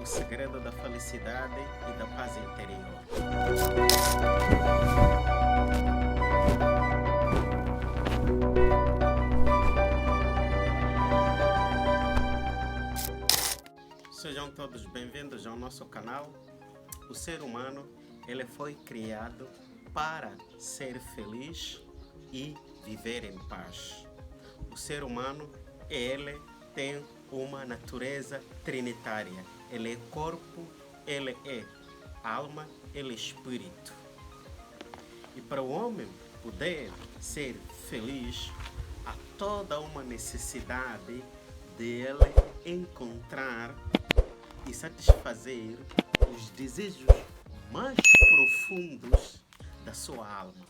segredo da felicidade e da paz interior. Sejam todos bem-vindos ao nosso canal. O ser humano, ele foi criado para ser feliz e viver em paz. O ser humano, ele tem uma natureza trinitária. Ele é corpo, ele é alma, ele é espírito. E para o homem poder ser feliz, há toda uma necessidade dele encontrar e satisfazer os desejos mais profundos da sua alma.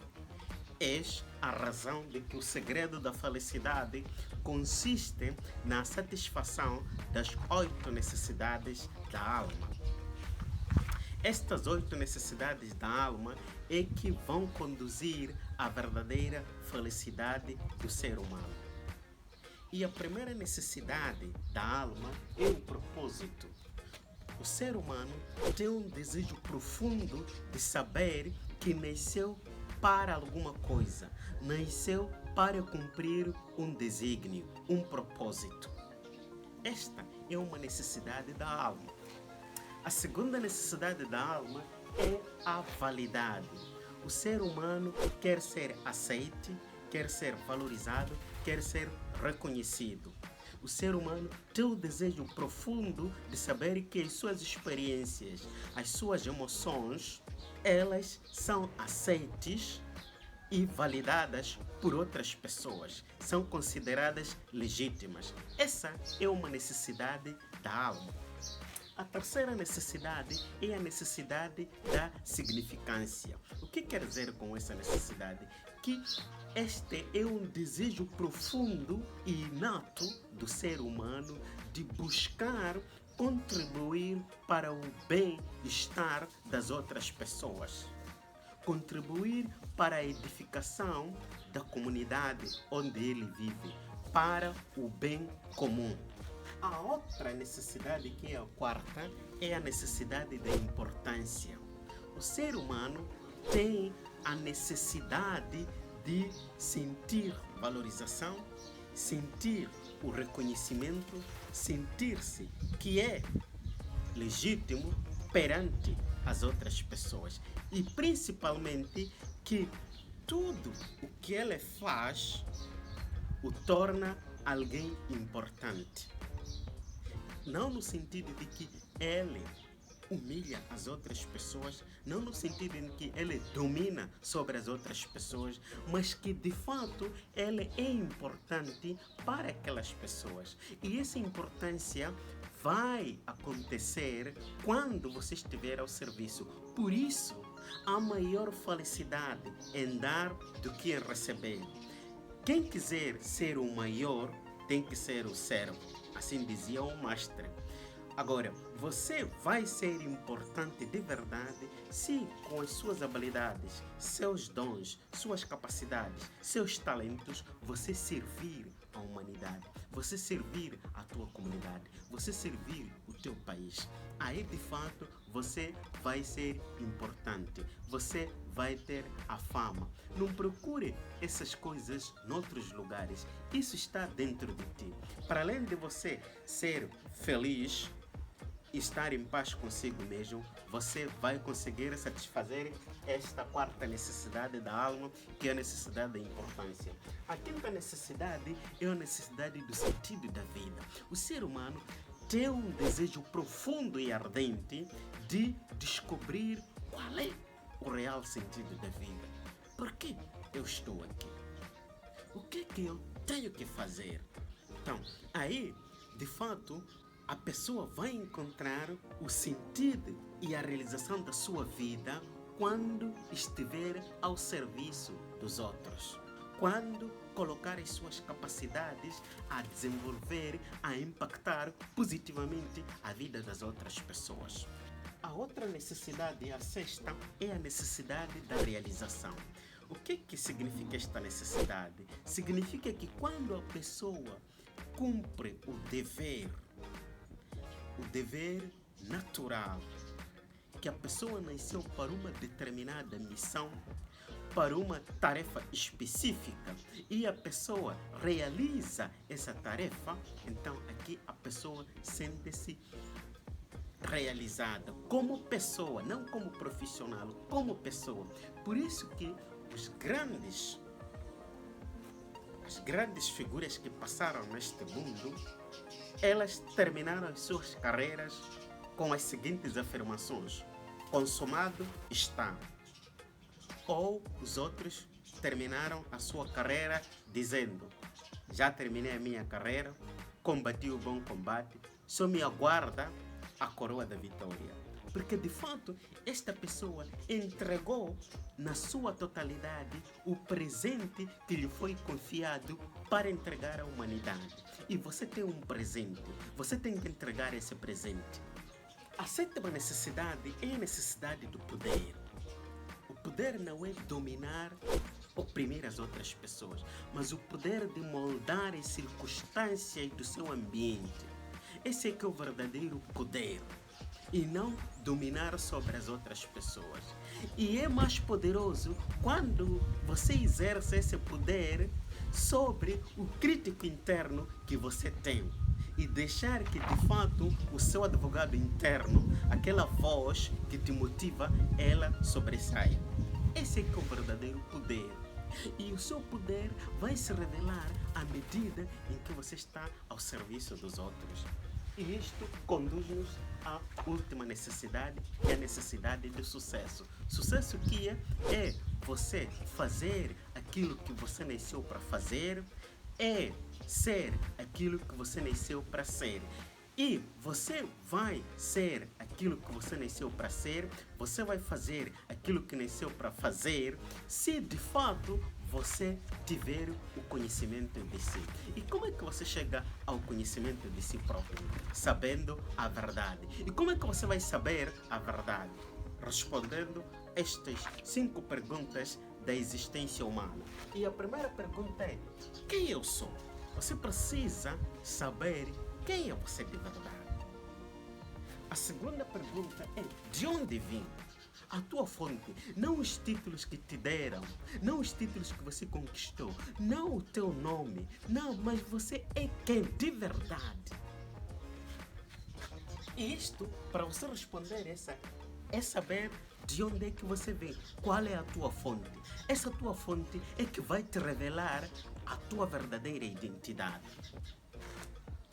Eis a razão de que o segredo da felicidade consiste na satisfação das 8 necessidades da alma. Estas 8 necessidades da alma é que vão conduzir à verdadeira felicidade do ser humano. E a primeira necessidade da alma é o propósito. O ser humano tem um desejo profundo de saber que nasceu para alguma coisa, nasceu para cumprir um desígnio, um propósito. Esta é uma necessidade da alma. A segunda necessidade da alma é a validade. O ser humano quer ser aceite, quer ser valorizado, quer ser reconhecido. O ser humano tem o desejo profundo de saber que as suas experiências, as suas emoções, elas são aceites e validadas por outras pessoas, são consideradas legítimas. Essa é uma necessidade da alma. A terceira necessidade é a necessidade da significância. O que quer dizer com essa necessidade? Que este é um desejo profundo e inato do ser humano de buscar contribuir para o bem-estar das outras pessoas. Contribuir para a edificação da comunidade onde ele vive, para o bem comum. A outra necessidade, que é a quarta, é a necessidade da importância. O ser humano tem a necessidade de sentir valorização, sentir o reconhecimento, sentir-se que é legítimo perante as outras pessoas. E principalmente que tudo o que ele faz o torna alguém importante. Não no sentido de que ele humilha as outras pessoas, não no sentido em que ele domina sobre as outras pessoas, mas que de fato ele é importante para aquelas pessoas. E essa importância vai acontecer quando você estiver ao serviço. Por isso, há maior felicidade em dar do que em receber. Quem quiser ser o maior tem que ser o servo. Assim dizia o mestre. Agora, você vai ser importante de verdade se com as suas habilidades, seus dons, suas capacidades, seus talentos, você servir a humanidade, você servir a tua comunidade, você servir o teu país. Aí, de fato, você vai ser importante, você vai ter a fama. Não procure essas coisas noutros lugares. Isso está dentro de ti. Para além de você ser feliz e estar em paz consigo mesmo, você vai conseguir satisfazer esta quarta necessidade da alma, que é a necessidade da importância. A quinta necessidade é a necessidade do sentido da vida. O ser humano tem um desejo profundo e ardente de descobrir qual é o real sentido da vida. Por que eu estou aqui? O que é que eu tenho que fazer? Então, aí, de fato, a pessoa vai encontrar o sentido e a realização da sua vida quando estiver ao serviço dos outros. Quando colocar as suas capacidades a desenvolver, a impactar positivamente a vida das outras pessoas. A outra necessidade, a sexta, é a necessidade da realização. O que significa esta necessidade? Significa que quando a pessoa cumpre o dever natural, que a pessoa nasceu para uma determinada missão, para uma tarefa específica, e a pessoa realiza essa tarefa, então aqui a pessoa sente-se realizada como pessoa, não como profissional, como pessoa. Por isso que as grandes figuras que passaram neste mundo, elas terminaram as suas carreiras com as seguintes afirmações: consumado está. Ou os outros terminaram a sua carreira dizendo: já terminei a minha carreira, combati o bom combate, só me aguarda a coroa da vitória. Porque de fato esta pessoa entregou na sua totalidade o presente que lhe foi confiado para entregar à humanidade. E você tem um presente, você tem que entregar esse presente. A sétima necessidade é a necessidade do poder. O poder não é dominar, oprimir as outras pessoas, mas o poder de moldar as circunstâncias do seu ambiente. Esse é que é o verdadeiro poder. E não dominar sobre as outras pessoas. E é mais poderoso quando você exerce esse poder sobre o crítico interno que você tem. E deixar que de fato o seu advogado interno, aquela voz que te motiva, ela sobressaia. Esse é que é o verdadeiro poder. E o seu poder vai se revelar à medida em que você está ao serviço dos outros. E isto conduz-nos à última necessidade, que é a necessidade do sucesso. Sucesso que é você fazer aquilo que você nasceu para fazer, é ser aquilo que você nasceu para ser. E você vai ser aquilo que você nasceu para ser, você vai fazer aquilo que nasceu para fazer, se de fato você tiver o conhecimento de si. E como é que você chega ao conhecimento de si próprio? Sabendo a verdade. E como é que você vai saber a verdade? Respondendo estas 5 perguntas da existência humana. E a primeira pergunta é: quem eu sou? Você precisa saber quem é você de verdade. A segunda pergunta é: de onde vim? A tua fonte, não os títulos que te deram, não os títulos que você conquistou, não o teu nome, não, mas você é quem de verdade. E isto, para você responder é saber de onde é que você vem, qual é a tua fonte. Essa tua fonte é que vai te revelar a tua verdadeira identidade.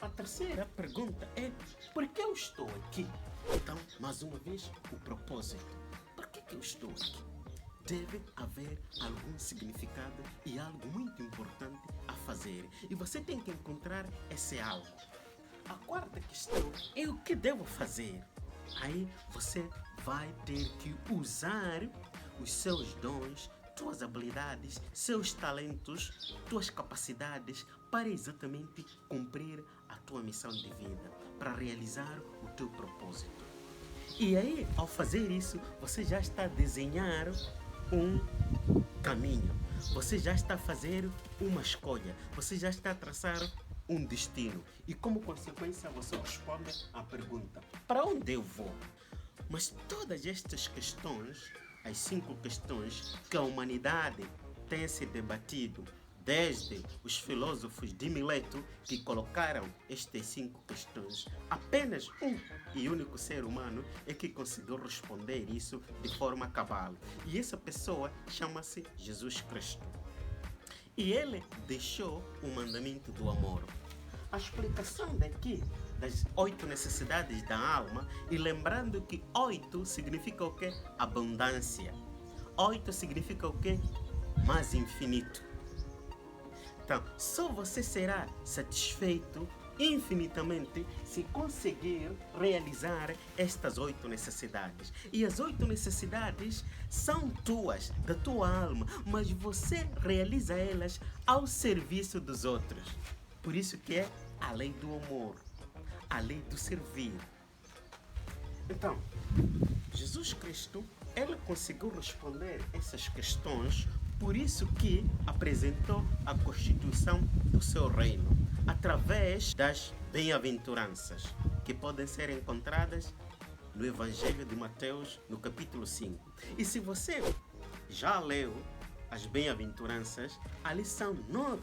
A terceira pergunta é: por que eu estou aqui? Então, mais uma vez, o propósito. Por que eu estou aqui? Deve haver algum significado e algo muito importante a fazer. E você tem que encontrar esse algo. A quarta questão é: o que devo fazer? Aí você vai ter que usar os seus dons, tuas habilidades, seus talentos, tuas capacidades para exatamente cumprir a tua missão de vida, para realizar o teu propósito. E aí, ao fazer isso, você já está a desenhar um caminho, você já está a fazer uma escolha, você já está a traçar um destino. E como consequência, você responde à pergunta: para onde eu vou? Mas todas estas questões, as 5 questões que a humanidade tem se debatido, desde os filósofos de Mileto que colocaram estas 5 questões, apenas um e único ser humano é que conseguiu responder isso de forma cabal. E essa pessoa chama-se Jesus Cristo. E ele deixou o mandamento do amor. A explicação daqui das 8 necessidades da alma, e lembrando que 8 significa o quê? Abundância. 8 significa o quê? Mais infinito. Então, só você será satisfeito infinitamente se conseguir realizar estas 8 necessidades. E as 8 necessidades são tuas, da tua alma, mas você realiza elas ao serviço dos outros. Por isso que é a lei do amor, a lei do servir. Então, Jesus Cristo, ele conseguiu responder essas questões, por isso que apresentou a constituição do seu reino, através das bem-aventuranças, que podem ser encontradas no Evangelho de Mateus, no capítulo 5. E se você já leu as bem-aventuranças, ali são 9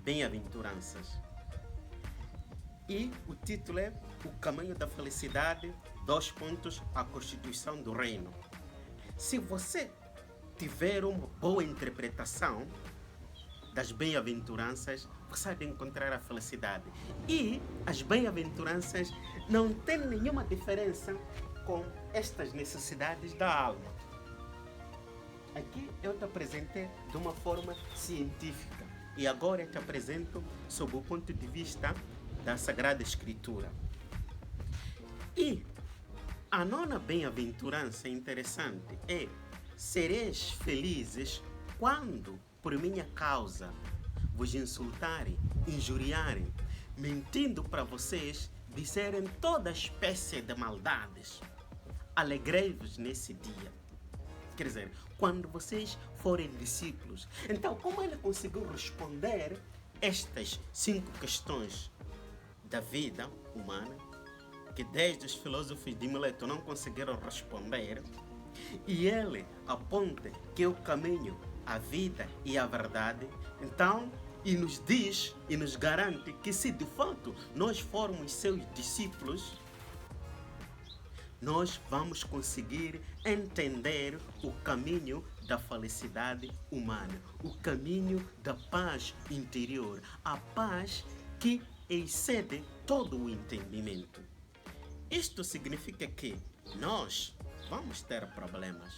bem-aventuranças. E o título é O Caminho da Felicidade, a Constituição do Reino. Se você tiver uma boa interpretação das bem-aventuranças, você vai encontrar a felicidade. E as bem-aventuranças não têm nenhuma diferença com estas necessidades da alma. Aqui eu te apresentei de uma forma científica e agora eu te apresento sob o ponto de vista da Sagrada Escritura. E a 9ª bem-aventurança interessante é: sereis felizes quando, por minha causa, vos insultarem, injuriarem, mentindo para vocês, disserem toda espécie de maldades. Alegrei-vos nesse dia. Quer dizer, quando vocês forem discípulos. Então, como ele conseguiu responder estas 5 questões da vida humana, que desde os filósofos de Mileto não conseguiram responder, e ele aponta que é o caminho, a vida e a verdade, então, e nos diz e nos garante que se de fato nós formos seus discípulos, nós vamos conseguir entender o caminho da felicidade humana, o caminho da paz interior, a paz que excede todo o entendimento. Isto significa que nós vamos ter problemas,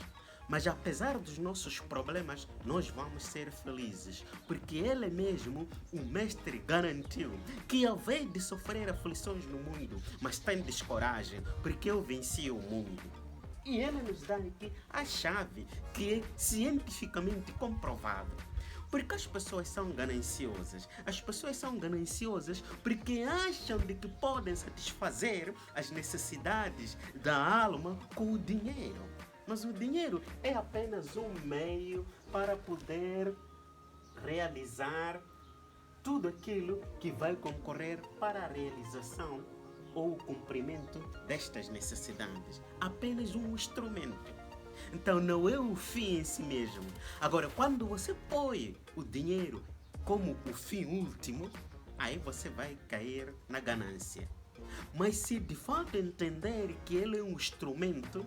mas apesar dos nossos problemas, nós vamos ser felizes, porque Ele mesmo, o Mestre, garantiu que ao invés de sofrer aflições no mundo, mas tem descoragem, porque eu venci o mundo. E Ele nos dá aqui a chave, que é cientificamente comprovado. Porque as pessoas são gananciosas. As pessoas são gananciosas porque acham de que podem satisfazer as necessidades da alma com o dinheiro. Mas o dinheiro é apenas um meio para poder realizar tudo aquilo que vai concorrer para a realização ou o cumprimento destas necessidades. Apenas um instrumento. Então não é o fim em si mesmo. Agora, quando você põe o dinheiro como o fim último, aí você vai cair na ganância. Mas se de fato entender que ele é um instrumento,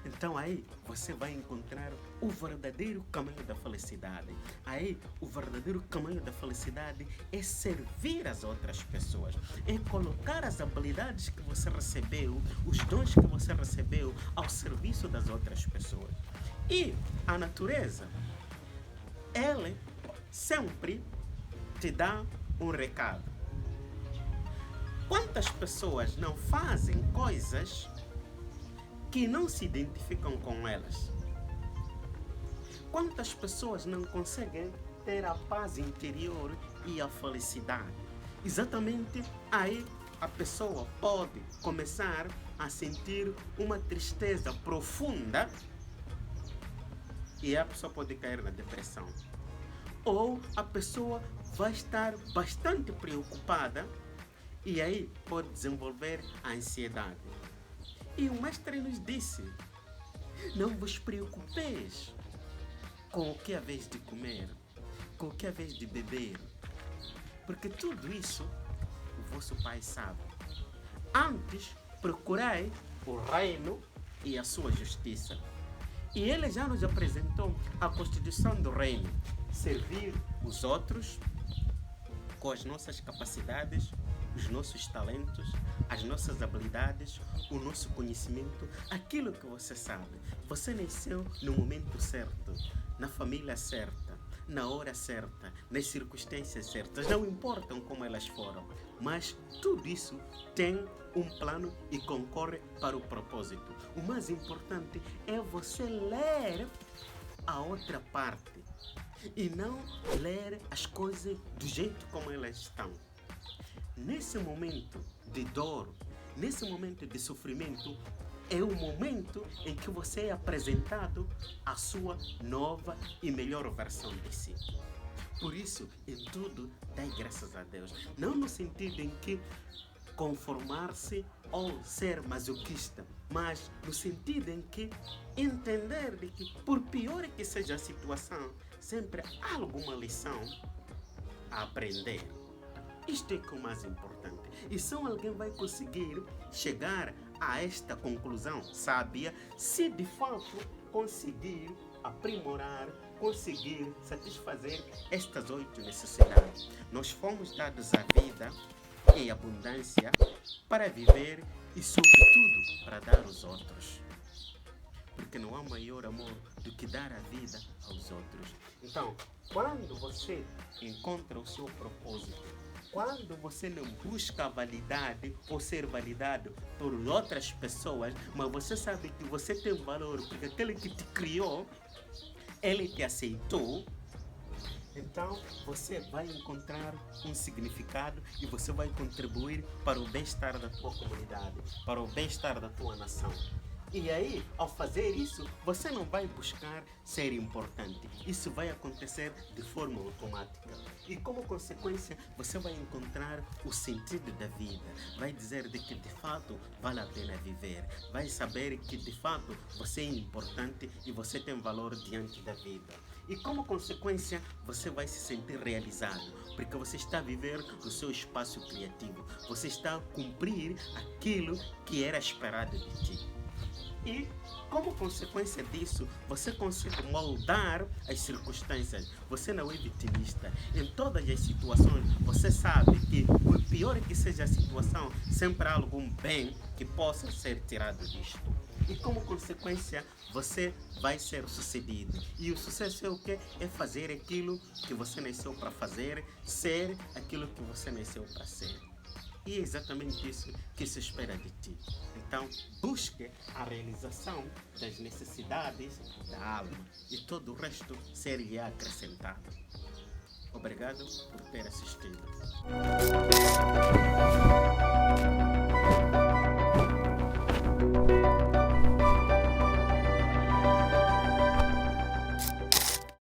então aí você vai encontrar o verdadeiro caminho da felicidade. Aí o verdadeiro caminho da felicidade é servir as outras pessoas. É colocar as habilidades que você recebeu, os dons que você recebeu ao serviço das outras pessoas. E a natureza, ela sempre te dá um recado. Quantas pessoas não fazem coisas que não se identificam com elas? Quantas pessoas não conseguem ter a paz interior e a felicidade? Exatamente aí a pessoa pode começar a sentir uma tristeza profunda e a pessoa pode cair na depressão. Ou a pessoa vai estar bastante preocupada e aí pode desenvolver a ansiedade. E o Mestre nos disse: não vos preocupeis com o que é vez de comer, com o que é vez de beber, porque tudo isso o vosso Pai sabe. Antes, procurai o reino e a sua justiça. E Ele já nos apresentou a constituição do reino: servir os outros com as nossas capacidades, os nossos talentos, as nossas habilidades, o nosso conhecimento, aquilo que você sabe. Você nasceu no momento certo, na família certa, na hora certa, nas circunstâncias certas. Não importam como elas foram, mas tudo isso tem um plano e concorre para o propósito. O mais importante é você ler a outra parte e não ler as coisas do jeito como elas estão. Nesse momento de dor, nesse momento de sofrimento, é o momento em que você é apresentado a sua nova e melhor versão de si. Por isso, em tudo, dai graças a Deus. Não no sentido em que conformar-se ou ser masoquista, mas no sentido em que entender de que, por pior que seja a situação, sempre há alguma lição a aprender. Isto é que é o mais importante. E só alguém vai conseguir chegar a esta conclusão sábia se de fato conseguir aprimorar, conseguir satisfazer estas 8 necessidades. Nós fomos dados a vida em abundância para viver e, sobretudo, para dar aos outros. Porque não há maior amor do que dar a vida aos outros. Então, quando você encontra o seu propósito, quando você não busca a validade ou ser validado por outras pessoas, mas você sabe que você tem valor, porque aquele que te criou, ele te aceitou, então você vai encontrar um significado e você vai contribuir para o bem-estar da tua comunidade, para o bem-estar da tua nação. E aí, ao fazer isso, você não vai buscar ser importante. Isso vai acontecer de forma automática. E como consequência, você vai encontrar o sentido da vida. Vai dizer de que de fato vale a pena viver. Vai saber que de fato você é importante e você tem valor diante da vida. E como consequência, você vai se sentir realizado, porque você está a viver no seu espaço criativo. Você está a cumprir aquilo que era esperado de ti. E, como consequência disso, você consegue moldar as circunstâncias. Você não é vitimista. Em todas as situações, você sabe que, por pior que seja a situação, sempre há algum bem que possa ser tirado disto. E, como consequência, você vai ser sucedido. E o sucesso é o quê? É fazer aquilo que você nasceu para fazer, ser aquilo que você nasceu para ser. E é exatamente isso que se espera de ti. Então, busque a realização das necessidades da alma e todo o resto ser-lhe acrescentado. Obrigado por ter assistido.